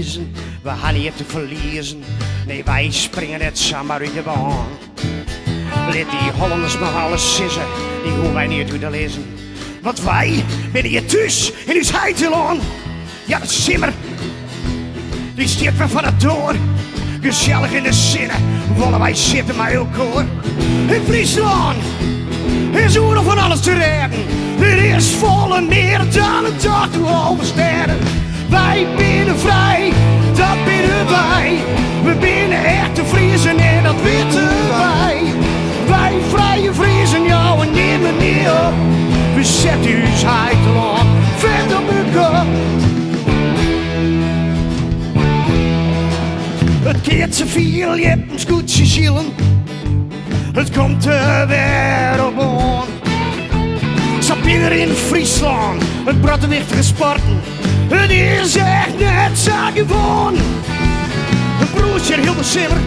verliezen. We hadden niet te verliezen. Nee, wij springen net samen uit de baan. Let die Hollanders maar alles sissen. Die hoeven wij niet uit te lezen. Want wij binnen je thuis in uw heitelaan. Ja, de simmer. Die stiert me van het door. Gezellig in de zinnen. Wollen wij zitten met elkaar. In Friesland is oorlog van alles te redden. Er is volle meer dan een dag toe oversterren. Wij binnen vrij, dat binnen wij. We binnen echte Friesen en dat weten wij. Wij vrije Friesen, jou en nemen niet op. We zetten uw heitelaan verder op uw kop. Het keert ze veel, je hebt een scootje zielen. Het komt er weer op aan. Sapiener in Friesland, het brandwichtige sporten. Het is echt net zo gewoon. Een broertje heel de simmer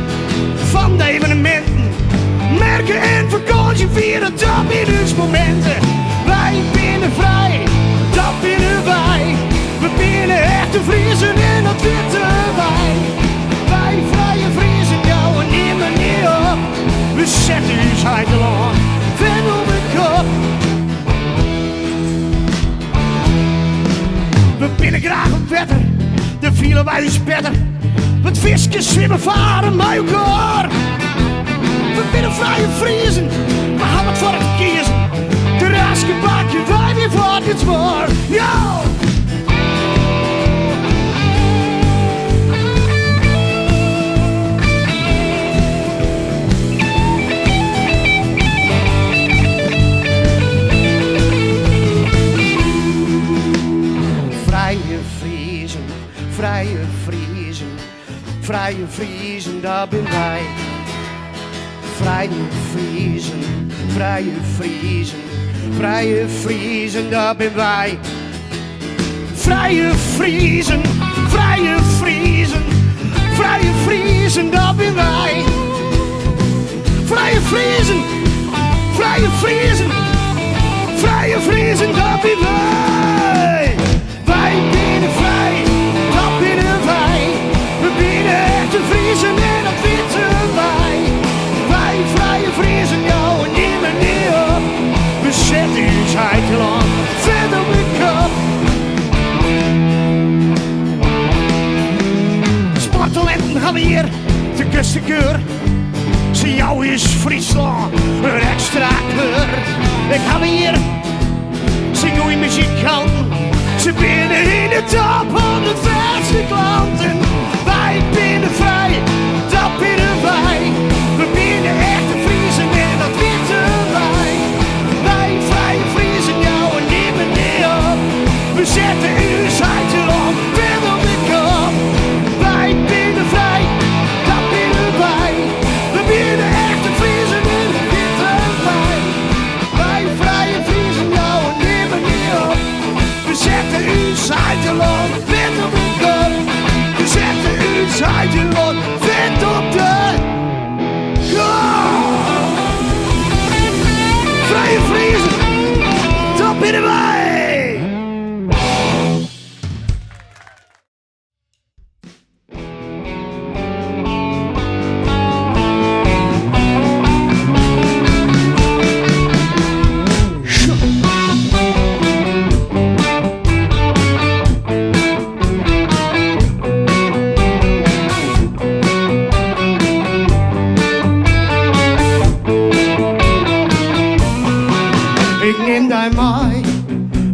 van de evenementen. Merken en vakantie vieren, dat in ons momenten. Wij binnen vrij, dat binnen wij. We binnen echte Friesen en dat weten wij. Wij vrije Friesen, jou en nemen niet op. We zetten uw heitelaan verder op de kop. We binnen graag op wetter, de vielen wij ons beter. Met visjes zwemmen varen met elkaar. We binnen vrije Friesen, we hebben het voor het kiezen. De raske bakje, wij weer voor het zwaar. Yo! Vrije Friesen, vrije Friesen, dat ben wij. Vrije Friesen, vrije Friesen, vrije Friesen, dat ben wij. Vrije Friesen, vrije Friesen, vrije Friesen, dat ben wij. Vrije Friesen, vrije Friesen, vrije Friesen, dat ben wij. Wij binnen vrij. De Friesen en dat weten wij. Wij vrije Friesen, jou en nemen niet op. We zetten uw heitelaan verder op de kop. Sporttalenten gaan we hier te kustenkeur. Ze jou is Friesland een extra kleur. Ik ga we hier zing goeie muzikanten. Ze binnen in de top van de verste klanten. Wij binnen vrij, dat binnen wij. We binnen echte Friesen en dat weten wij. Wij vrije Friesen, jou en nemen niet op. We zetten uw heitelaan verder op de kop. Wij binnen vrij, dat binnen wij. We binnen echte Friesen en dat weten wij. Wij vrije Friesen, jou en nemen niet op. We zetten uw heitelaan verder op de kop. We zetten uw heitelaan vet op de kop. Vrije Friesen, dat binnen wij.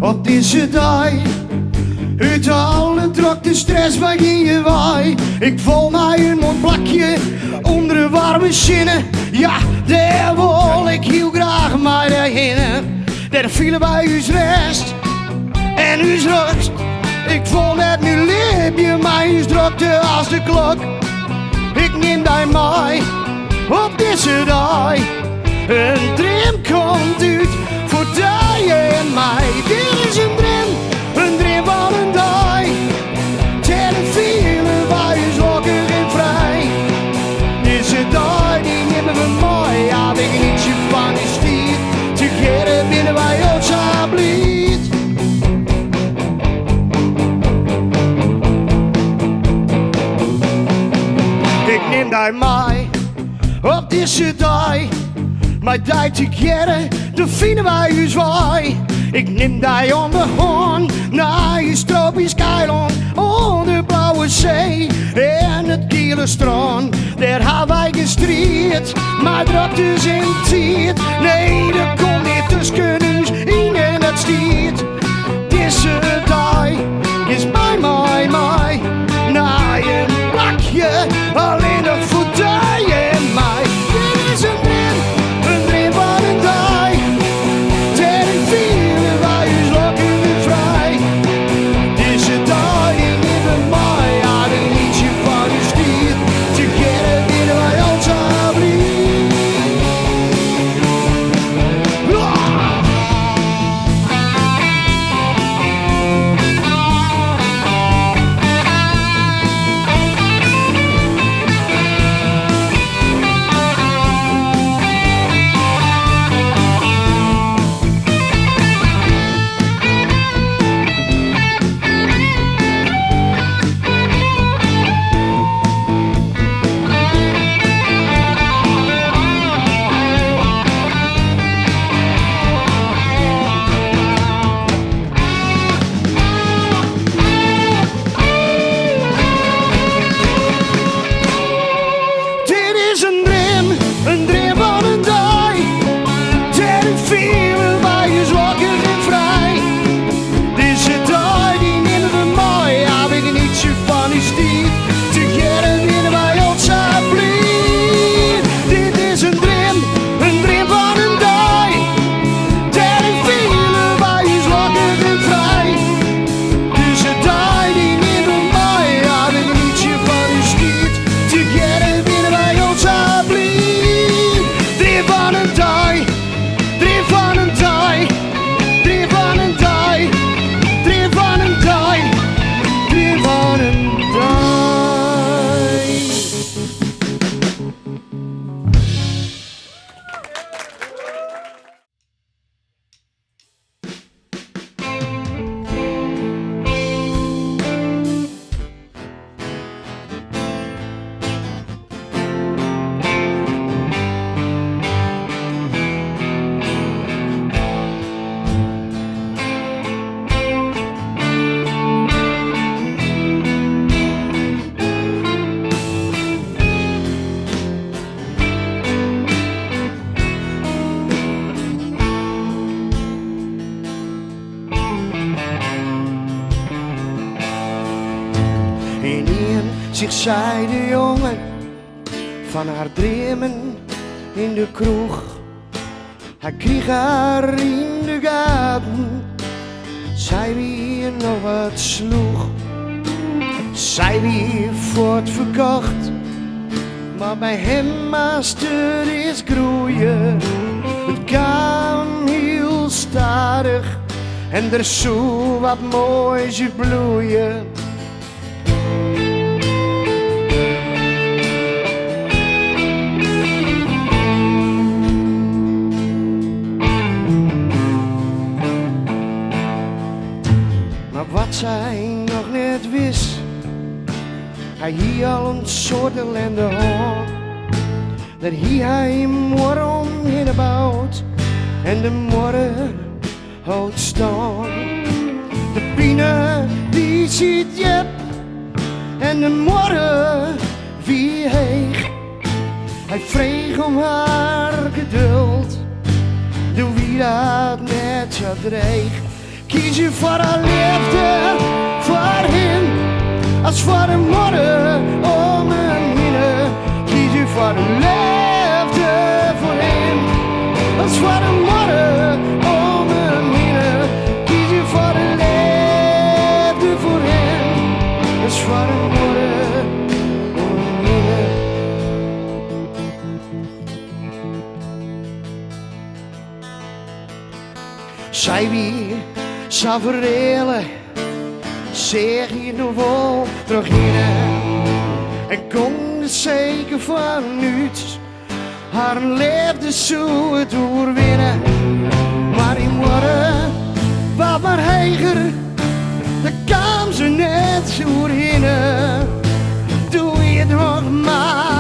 Op deze dag, uit alle druk de stress waar je waai. Ik val naar een mondplakje onder de warme zinnen. Ja, daar wil ik heel graag maar daarheen. Daar vielen bij uw rest en uw rust. Ik voel net nu leefje, maar uw drukte als de klok. Ik neem daar mij op deze dag. Een dream komt uit voor die en mij. Dit is een dream van een dag. Ten vielen wij is wakker en vrij. Deze dag die nemen we mooi. Ja, ik niet je van is vier. Together binnen wij ons alsjeblieft. Ik neem die mee op deze dag. Maar die together, dan vinden wij ons waai. Ik neem die aan de hand naar je tropisch eiland. Oh, de blauwe zee en het kiele strand. Daar hebben wij gestrijd, maar dat is in tijd. Nee, er komt niet tussen ons in en het stiert. Deze dag is mij, naar een plakje, alleen nog voor die en mij. Dit is een dream van een dag. Tegen vieren wij ons lokken weer vrij. Deze dag in de mij, ja, een liedje van de stier. Together willen wij ons abri. Zich zei de jongen van haar dromen in de kroeg. Hij kreeg haar in de gaten, zij weer nog wat sloeg. Zij weer voortverkocht, maar bij hem master is groeien. Het kan heel stadig en er zo wat moois bloeien. Wat zij nog net wist, hij hier al een soort ellende had. Dat hier hij morgen omheen bouwt en de morgen houdt staan. De pine die ziet je en de morgen wie heeg. Hij vreeg om haar geduld, doe wie dat net zo dreig. Kies je voor haar liefde, voor hem, als voor de morgen om hem heen. Kies je voor de liefde voor hem, als voor de morgen om hem heen. Kies je voor de liefde voor hem, als voor de morgen om hem heen. Zij wie zou verrelen, zeg je nog wel terug in en kon het zeker van niets. Haar liefde zou het doorwinnen, maar die morgen wat maar heiger, daar kwam ze net zo in. Doe je het nog maar.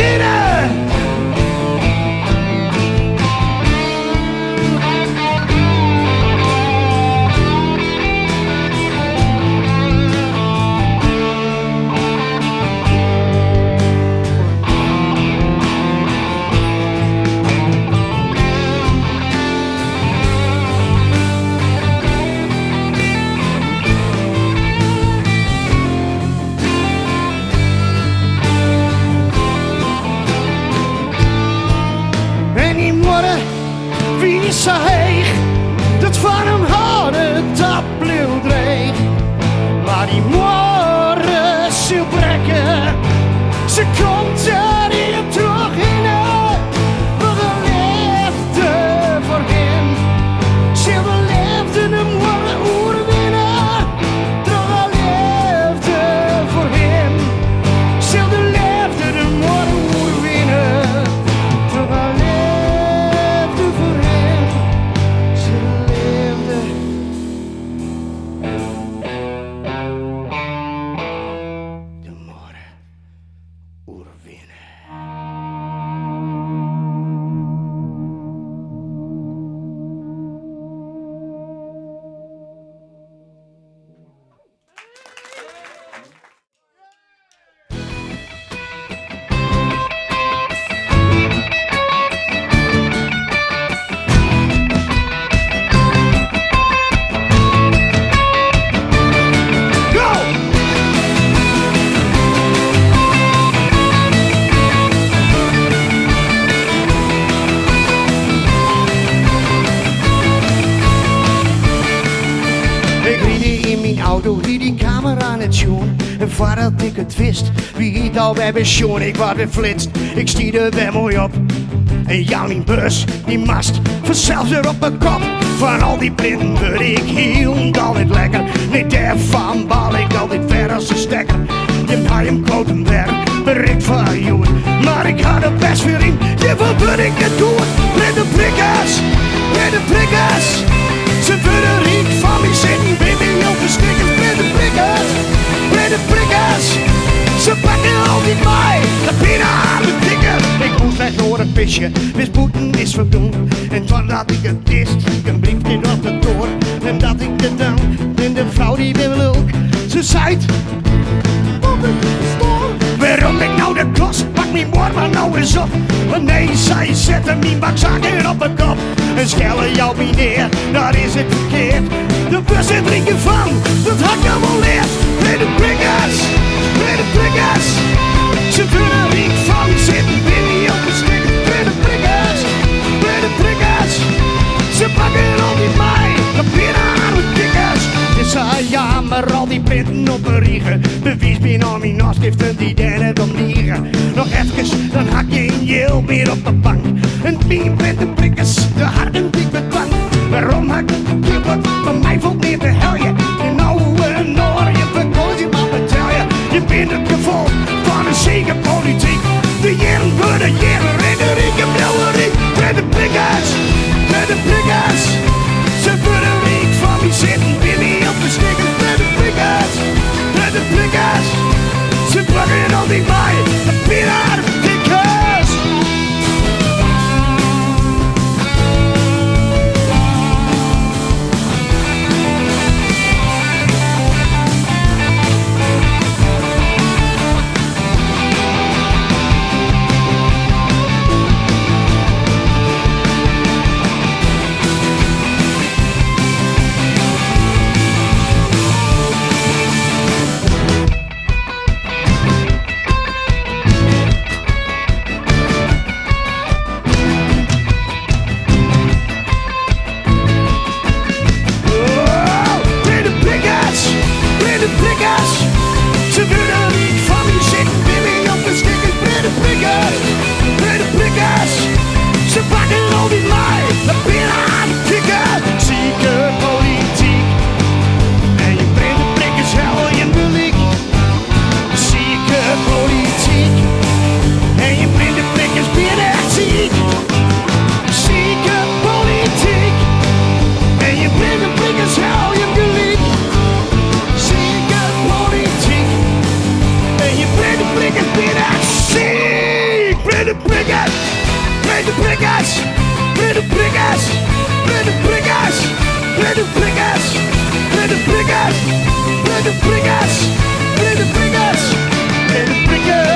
winnen. Wie is zo heeg, dat van hem hadden, dat bleef dreig. Maar die morgen ze breken, ze komt er hier terug in. We geleefden voor hem, ze beleefden hem morgen oerwinnen. Terug leefden voor hem, ze beleefden hem morgen oerwinnen. Die camera aan het schoen. En voordat ik het wist, wie het al bij pensioen. Ik word weer flitst, ik stierde weer mooi op. En jou die bus, die mast, vanzelfs weer op mijn kop. Van al die blinden word ik hield altijd lekker. Niet daarvan bal ik altijd ver als een stekker. Je hebt hem quote hem weg, bericht van jou. Maar ik had er best weer in, je wil ik het doen. Met de prikkers, ze willen riek van me zitten. Baby, op de stickers, met de prikkers, ze pakken altijd mij. Dat binnen aan de dikker. Ik moest weg door een pisje, mis boeten is verdoen. En totdat ik het wist, een briefje op de door. En dat ik het dan, en de vrouw die wil ook. Ze zei waarom ik nou de klas, pak mijn woord maar nou eens op. Nee, zij zetten mijn bakzakken op mijn kop. En schellen jou niet neer, dat is het verkeerd. De bus en drinken van, dat had ik allemaal leerd. Bij de prikkers, ze willen niet van zitten binnen op de stick. Bij de prikkers, ze pakken al die mij, dat binnen aan de dikkers. Je zei ja, maar al die pinten op mijn riegen. Bewijs binnen aan mijn afschriften die derde om liegen. Nog even, dan hak je in je meer op de bank. En wie met de prikkers, de harden die bedwang. Waarom hak ik je wat van mij valt niet te helgen. In oude Noor, je verkoos je maar vertel je. Je bent het gevolg van een zeker politiek. De jaren voor de jaren, rederiek en brouwerie. Met de prikkers, ze willen riek van me zitten. Binnen op de stickers, met de prikkers, ze pakken al die mij. Binnen aan de prikkers. Brede Prikkers, Brede Prikkers, Brede Prikkers, Brede Prikkers, Brede Prikkers, Brede Prikkers, Brede Prikkers, Brede Prikkers, Brede Prikkers.